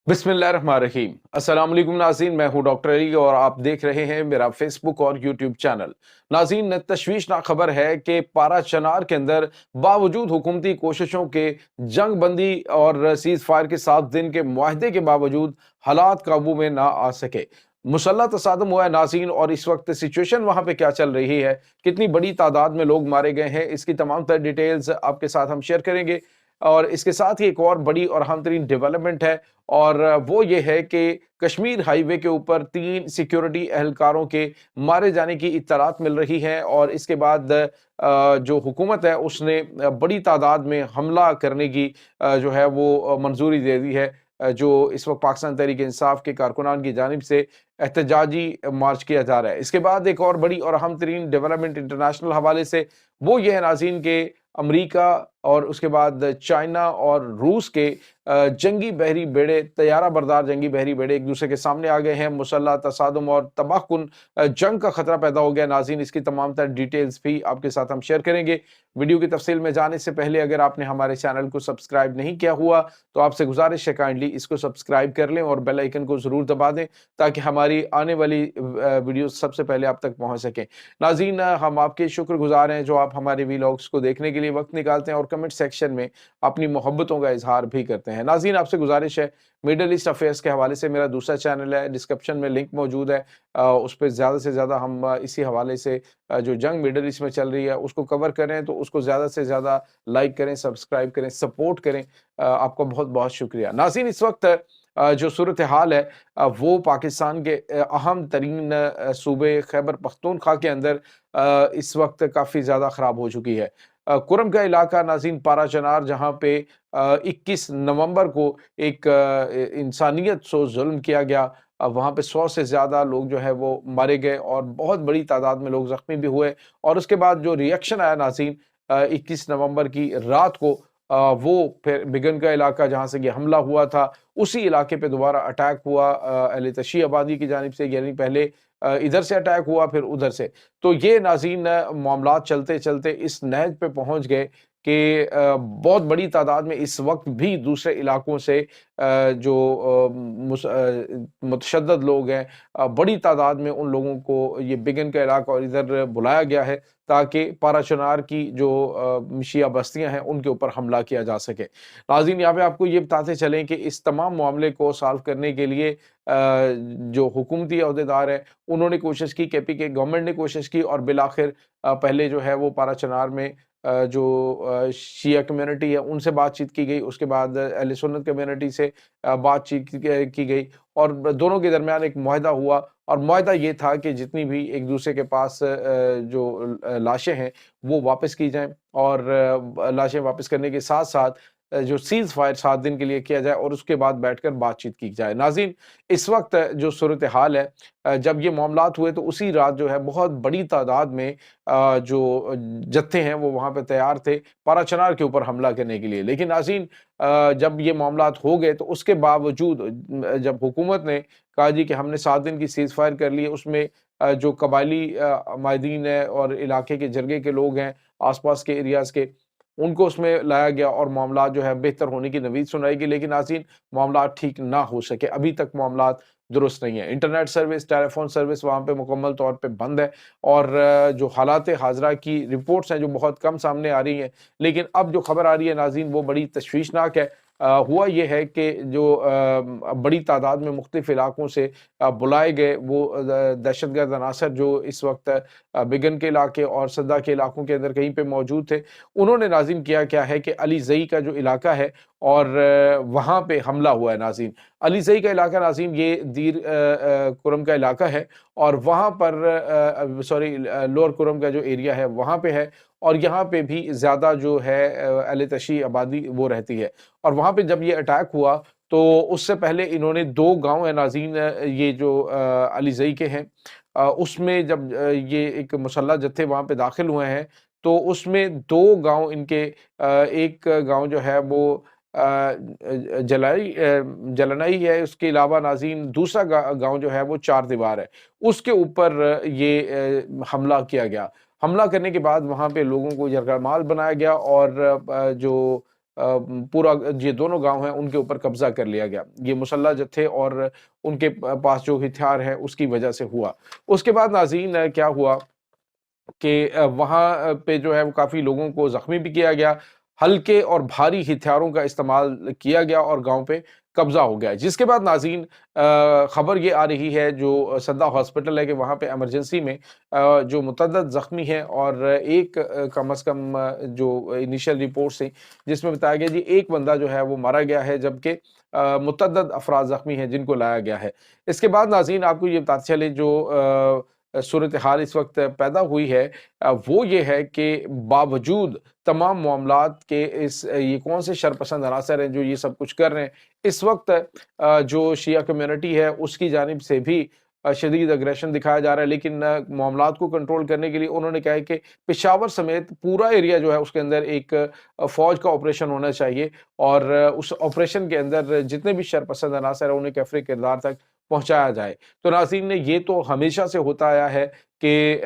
बिस्मिल्लाहिर्रहमानिर्रहीम। अस्सलाम वालेकुम नाज़रीन, मैं हूं डॉक्टर अली और आप देख रहे हैं मेरा फेसबुक और यूट्यूब चैनल। नाज़रीन, तशवीशनाक खबर है कि पारा चनार के अंदर बावजूद हुकूमती कोशिशों के जंग बंदी और सीज़ फायर के 7 दिन के मुआहदे के बावजूद हालात काबू में ना आ सके। मुसल्लह तसादम हुआ है नाज़रीन, और इस वक्त सिचुएशन वहां पे क्या चल रही है, कितनी बड़ी तादाद में लोग मारे गए हैं, इसकी तमाम तर डिटेल्स आपके साथ हम शेयर करेंगे। और इसके साथ ही एक और बड़ी और अहम तरीन डेवलपमेंट है, और वो ये है कि कश्मीर हाईवे के ऊपर 3 सिक्योरिटी एहलकारों के मारे जाने की इत्तलात मिल रही है, और इसके बाद जो हुकूमत है उसने बड़ी तादाद में हमला करने की जो है वो मंजूरी दे दी है। जो इस वक्त पाकिस्तान तहरीक इंसाफ के कारकुनान की जानिब से एहतजाजी मार्च किया जा रहा है। इसके बाद एक और बड़ी और अहम तरीन डेवलपमेंट इंटरनेशनल हवाले से वो ये है नाज़रीन के अमरीका और उसके बाद चाइना और रूस के जंगी बहरी बेड़े, तैयारा बरदार जंगी बहरी बेड़े एक दूसरे के सामने आ गए हैं। मुसल्लह तसादुम और तबाहकुन जंग का खतरा पैदा हो गया नाज़रीन। इसकी तमाम तर डिटेल्स भी आपके साथ हम शेयर करेंगे। वीडियो की तफसील में जाने से पहले अगर आपने हमारे चैनल को सब्सक्राइब नहीं किया हुआ तो आपसे गुजारिश है काइंडली इसको सब्सक्राइब कर लें और बेल आइकन को ज़रूर दबा दें ताकि हमारी आने वाली वीडियो सबसे पहले आप तक पहुँच सकें। नाज़रीन, हम आपके शुक्रगुजार हैं जो आप हमारे वीलॉग्स को देखने के लिए वक्त निकालते हैं और कमेंट सेक्शन में अपनी मोहब्बतों का इजहार भी करते हैं। नाज़रीन, आपसे गुजारिश है, मिडल ईस्ट अफेयर्स के हवाले से मेरा दूसरा चैनल है, डिस्क्रिप्शन में लिंक मौजूद है। उस पे ज़्यादा से ज़्यादा हम इसी हवाले से जो जंग मिडल ईस्ट में चल रही है उसको कवर करें, तो उसको ज़्यादा से ज़्यादा लाइक करें, सब्सक्राइब करें, सपोर्ट करें। आपका बहुत-बहुत शुक्रिया। नाज़रीन, इस वक्त जो सूरत हाल है वो पाकिस्तान के अहम तरीन सूबे खैबर पख्तूनख्वा के अंदर इस वक्त काफ़ी ज़्यादा ख़राब हो चुकी है। कुरम का इलाका नाज़रीन पारा चनार, जहाँ पे 21 नवंबर को एक इंसानियत सो जुल्म किया गया। वहाँ पे 100 से ज़्यादा लोग जो है वो मारे गए और बहुत बड़ी तादाद में लोग ज़ख्मी भी हुए। और उसके बाद जो रिएक्शन आया नाज़रीन 21 नवंबर की रात को, वो फिर बिगन का इलाका जहाँ से ये हमला हुआ था उसी इलाके पे दोबारा अटैक हुआ अहले तशी आबादी की जानिब से, यानी पहले इधर से अटैक हुआ फिर उधर से। तो ये नाज़रीन मामलात चलते-चलते इस नहज पे पहुँच गए कि बहुत बड़ी तादाद में इस वक्त भी दूसरे इलाकों से जो मुतशद्दद लोग हैं, बड़ी तादाद में उन लोगों को ये बिगन का इलाका और इधर बुलाया गया है ताकि पारा चनार की जो शिया बस्तियां हैं उनके ऊपर हमला किया जा सके। नाज़रीन, यहाँ पे आपको ये बताते चलें कि इस तमाम मामले को सॉल्व करने के लिए जो हुकूमती अहदेदार हैं उन्होंने कोशिश की, केपी गवर्नमेंट ने कोशिश की, और बिलाखिर पहले जो है वो पारा चनार में जो शिया कम्युनिटी है उनसे बातचीत की गई। उसके बाद अहले सुन्नत कम्युनिटी से बातचीत की गई और दोनों के दरमियान एक मुआहदा हुआ। और मुआहदा ये था कि जितनी भी एक दूसरे के पास जो लाशें हैं वो वापस की जाएं, और लाशें वापस करने के साथ साथ जो सीज़ फायर 7 दिन के लिए किया जाए और उसके बाद बैठकर बातचीत की जाए। नाज़रीन, इस वक्त जो सूरत हाल है, जब ये मामलात हुए तो उसी रात जो है बहुत बड़ी तादाद में जो जत्थे हैं वो वहाँ पे तैयार थे पारा चनार के ऊपर हमला करने के लिए। लेकिन नाज़रीन, जब ये मामलात हो गए तो उसके बावजूद जब हुकूमत ने कहा जी कि हमने 7 दिन की सीज़ फायर कर ली है, उसमें जो कबायली माहिदीन है और इलाके के जरगे के लोग हैं, आस-पास के एरियाज़ के, उनको उसमें लाया गया और मामलात जो है बेहतर होने की नवीद सुनाई गई। लेकिन नाज़रीन, मामलात ठीक ना हो सके, अभी तक मामलात दुरुस्त नहीं है। इंटरनेट सर्विस, टेलीफ़ोन सर्विस वहाँ पे मुकम्मल तौर पे बंद है, और जो हालात हाज़िरा की रिपोर्ट्स हैं जो बहुत कम सामने आ रही हैं। लेकिन अब जो खबर आ रही है नाज़रीन वो बड़ी तशवीशनाक है। हुआ ये है कि जो बड़ी तादाद में मुख्तलिफ इलाकों से बुलाए गए वो दहशतगर्द अनासर जो इस वक्त बिगन के इलाके और सद्दा के इलाकों के अंदर कहीं पे मौजूद थे, उन्होंने नाज़रीन किया क्या है कि अली ज़ई का जो इलाका है और वहाँ पे हमला हुआ है नाज़रीन। अली ज़ई का इलाका नाज़रीन ये दीर कुरम का इलाका है, और वहाँ पर सॉरी लोअर कुरम का जो एरिया है वहाँ पे है, और यहाँ पे भी ज़्यादा जो है अहले तशी आबादी वो रहती है। और वहाँ पे जब ये अटैक हुआ तो उससे पहले इन्होंने 2 गाँव है नाज़रीन, ये जो अली ज़ई के हैं, उसमें जब ये एक मुसल्लह जत्थे वहाँ पे दाखिल हुए हैं तो उसमें 2 गाँव इनके, एक गाँव जो है वो जलनाई है, उसके अलावा नाज़रीन दूसरा गाँव जो है वो चार दीवार है। उसके ऊपर ये हमला किया गया। हमला करने के बाद वहाँ पे लोगों को यरगमाल बनाया गया, और जो पूरा ये दोनों गांव हैं उनके ऊपर कब्जा कर लिया गया। ये मुसल्लह जत्थे और उनके पास जो हथियार है उसकी वजह से हुआ। उसके बाद नाज़रीन क्या हुआ कि वहाँ पे जो है वो काफ़ी लोगों को ज़ख्मी भी किया गया, हल्के और भारी हथियारों का इस्तेमाल किया गया और गाँव पे कब्ज़ा हो गया। जिसके बाद नाज़रीन खबर ये आ रही है जो सद्दा हॉस्पिटल है कि वहाँ पे इमरजेंसी में जो मुतअद्दिद ज़ख्मी हैं और एक कम से कम जो इनिशियल रिपोर्ट्स थी जिसमें बताया गया जी एक बंदा जो है वो मारा गया है जबकि मुतअद्दिद अफ़राद ज़ख्मी हैं जिनको लाया गया है। इसके बाद नाज़रीन आपको ये बताते चले जो सूरत हाल इस वक्त पैदा हुई है वो ये है कि बावजूद तमाम मामलात के इस ये कौन से शरपसंद अनासर हैं जो ये सब कुछ कर रहे हैं इस वक्त जो शिया कम्युनिटी है उसकी जानिब से भी शदीद अग्रेशन दिखाया जा रहा है लेकिन मामलात को कंट्रोल करने के लिए उन्होंने कहा है कि पेशावर समेत पूरा एरिया जो है उसके अंदर एक फौज का ऑपरेशन होना चाहिए और उस ऑपरेशन के अंदर जितने भी शरपसंद अनासर है उन्हें कैफरे किरदार तक पहुंचाया जाए। तो नाज़रीन ने ये तो हमेशा से होता आया है कि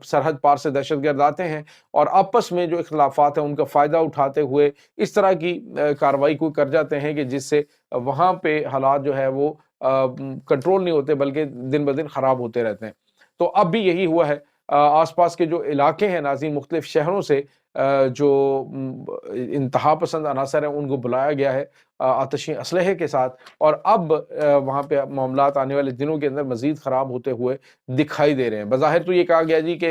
सरहद पार से दहशतगर्द आते हैं और आपस में जो इख्तिलाफात हैं उनका फ़ायदा उठाते हुए इस तरह की कार्रवाई को कर जाते हैं कि जिससे वहाँ पे हालात जो है वो कंट्रोल नहीं होते बल्कि दिन ब दिन ख़राब होते रहते हैं। तो अब भी यही हुआ है। आस-पास के जो इलाके हैं नाज़रीन मुख्तलिफ शहरों से जो इंतहा पसंद अनासर हैं उनको बुलाया गया है आतिशी असलहे के साथ और अब वहाँ पे मामलात आने वाले दिनों के अंदर मज़ीद ख़राब होते हुए दिखाई दे रहे हैं। बज़ाहिर तो ये कहा गया जी कि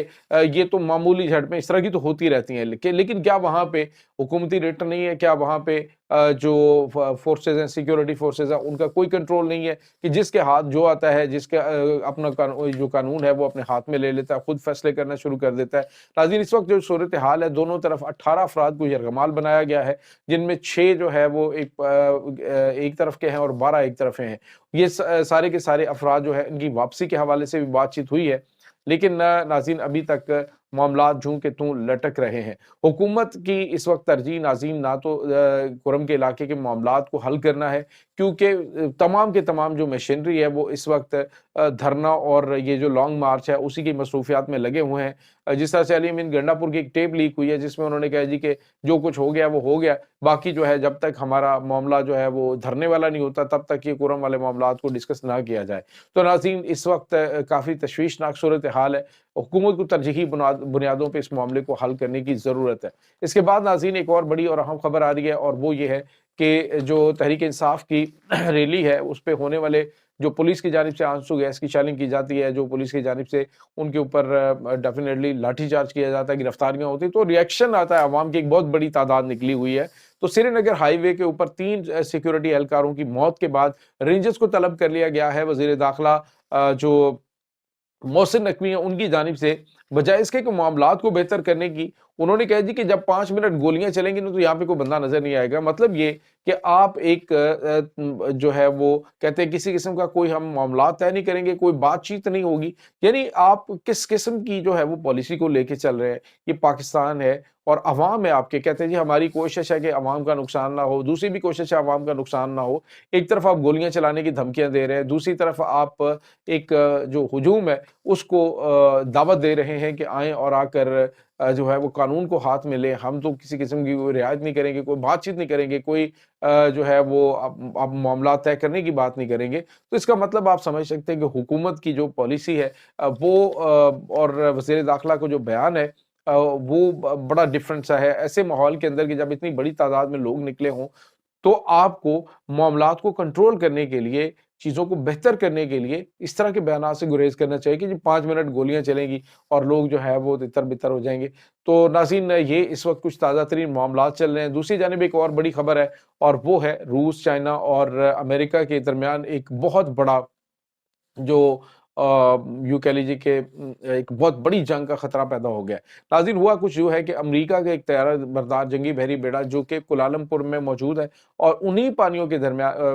ये तो मामूली झड़पें इस तरह की तो होती रहती हैं लेकिन क्या वहाँ पे हुकूमती रेट नहीं है? क्या वहाँ पे जो फोर्सेज़ हैं सिक्योरिटी फोर्सेज़ हैं उनका कोई कंट्रोल नहीं है कि जिसके हाथ जो आता है जिसके अपना जो कानून है वो अपने हाथ में ले लेता है, खुद फैसले करना शुरू कर देता है। नाज़रीन इस वक्त जो सूरत हाल है दोनों तरफ 18 अफराद को यरगमाल बनाया गया है जिनमें 6 जो है वो एक तरफ के हैं और 12 एक तरफ हैं। ये सारे के सारे अफराद जो है इनकी वापसी के हवाले से भी बातचीत हुई है लेकिन नाज़रीन अभी तक मामलात जूं के तूं लटक रहे हैं। हुकूमत की इस वक्त तरजीह नाज़रीन ना तो कुरम के इलाके के मामलात को हल करना है क्योंकि तमाम के तमाम जो मशीनरी है वो इस वक्त धरना और ये जो लॉन्ग मार्च है उसी की मसरूफियात में लगे हुए हैं। जिस तरह से अली अमीन गंडापुर की एक टेप लीक हुई है जिसमें उन्होंने कहा जी कि जो कुछ हो गया वो हो गया, बाकी जो है जब तक हमारा मामला जो है वो धरने वाला नहीं होता तब तक ये कुरम वाले मामलात को डिस्कस ना किया जाए। तो नाज़रीन इस वक्त काफ़ी तशवीशनाक सूरत हाल है। हुकूमत को तरजीही बुनियादों पे इस मामले को हल करने की ज़रूरत है। इसके बाद नाज़रीन एक और बड़ी और अहम खबर आ रही है और वो ये है कि जो तहरीक इंसाफ की रैली है उस पे होने वाले जो पुलिस की जानिब से आंसू गैस की शेलिंग की जाती है, जो पुलिस की जानिब से उनके ऊपर डेफिनेटली लाठीचार्ज किया जाता है, गिरफ्तारियां होती हैं, तो रिएक्शन आता है, अवाम की एक बहुत बड़ी तादाद निकली हुई है। तो श्रीनगर हाईवे के ऊपर 3 सिक्योरिटी एहलकारों की मौत के बाद रेंजर्स को तलब कर लिया गया है। वज़ीर दाखिला जो मोहसिन नकवी हैं उनकी जानिब से बजाय इसके कि मामलात को बेहतर करने की उन्होंने कहा जी कि जब 5 मिनट गोलियां चलेंगी ना तो यहाँ पे कोई बंदा नजर नहीं आएगा। मतलब ये कि आप एक जो है वो कहते हैं किसी किस्म का कोई हम मामलात तय नहीं करेंगे, कोई बातचीत नहीं होगी। यानी आप किस किस्म की जो है वो पॉलिसी को लेके चल रहे हैं। ये पाकिस्तान है और अवाम है आपके, कहते हैं जी हमारी कोशिश है कि अवाम का नुकसान ना हो, दूसरी भी कोशिश है अवाम का नुकसान ना हो। एक तरफ आप गोलियां चलाने की धमकियां दे रहे हैं, दूसरी तरफ आप एक जो हुजूम है उसको दावत दे रहे हैं कि आएं और आकर जो है वो कानून को हाथ में लें। हम तो किसी किस्म की कोई रियायत नहीं करेंगे, कोई बातचीत नहीं करेंगे, कोई जो है वो अब मामला तय करने की बात नहीं करेंगे। तो इसका मतलब आप समझ सकते हैं कि हुकूमत की जो पॉलिसी है वो और वज़ीर दाखिला को जो बयान है वो बड़ा डिफरेंट सा है। ऐसे माहौल के अंदर कि जब इतनी बड़ी तादाद में लोग निकले हों तो आपको मामलात को कंट्रोल करने के लिए, चीज़ों को बेहतर करने के लिए इस तरह के बयानात से गुरेज़ करना चाहिए कि जी 5 मिनट गोलियाँ चलेंगी और लोग जो है वो तितर-बितर हो जाएँगे। तो नाज़रीन ये इस वक़्त कुछ ताज़ा तरीन मामलात चल रहे हैं। दूसरी जानिब एक और बड़ी खबर है और वो है रूस, चाइना और अमेरिका के दरमियान एक बहुत बड़ा जो यूँ कह लीजिए कि एक बहुत बड़ी जंग का खतरा पैदा हो गया है। नाज़रीन हुआ कुछ यूँ है कि अमेरिका का एक तैयारा बरदार जंगी बहरी बेड़ा जो कि कुलालमपुर में मौजूद है और उन्हीं पानियों के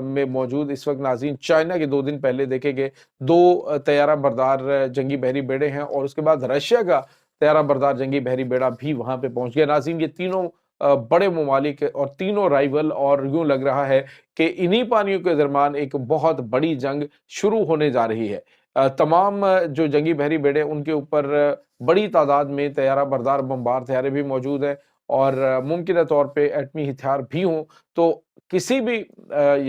में मौजूद इस वक्त नाज़रीन चाइना के 2 दिन पहले देखे गए 2 तैयारा बरदार जंगी बहरी बेड़े हैं और उसके बाद रशिया का तैयारा बरदार जंगी बहरी बेड़ा भी वहाँ पे पहुँच गया। नाज़रीन ये तीनों बड़े ममालिक और तीनों राइवल और यूँ लग रहा है कि इन्हीं पानियों के दरमियान एक बहुत बड़ी जंग शुरू होने जा रही है। तमाम जो जंगी बहरी बेड़े उनके ऊपर बड़ी तादाद में तैयारा बरदार बमबार तैयारे भी मौजूद हैं اور ممکنہ طور پہ ایٹمی ہتھیار بھی ہوں تو کسی بھی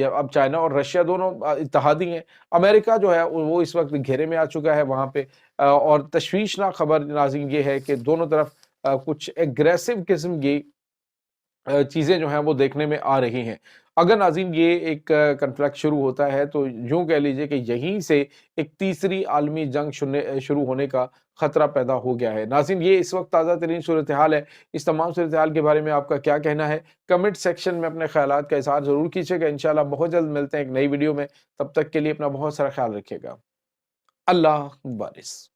اب چائنا اور رشیا دونوں اتحادی ہیں۔ امریکہ جو ہے وہ اس وقت گھیرے میں آ چکا ہے وہاں پہ، اور تشویشناک خبر ناظرین یہ ہے کہ دونوں طرف کچھ ایگریسو قسم کی چیزیں جو ہیں وہ دیکھنے میں آ رہی ہیں۔ اگر ناظرین یہ ایک کنفلکٹ شروع ہوتا ہے تو یوں کہہ لیجئے کہ یہیں سے ایک تیسری عالمی جنگ شروع ہونے کا خطرہ پیدا ہو گیا ہے۔ ناظرین یہ اس وقت تازہ ترین صورتحال ہے۔ اس تمام صورتحال کے بارے میں آپ کا کیا کہنا ہے؟ کمنٹ سیکشن میں اپنے خیالات کا اظہار ضرور کیجئے گا۔ انشاءاللہ بہت جلد ملتے ہیں ایک نئی ویڈیو میں، تب تک کے لیے اپنا بہت سارا خیال رکھیے گا۔ اللہ حافظ۔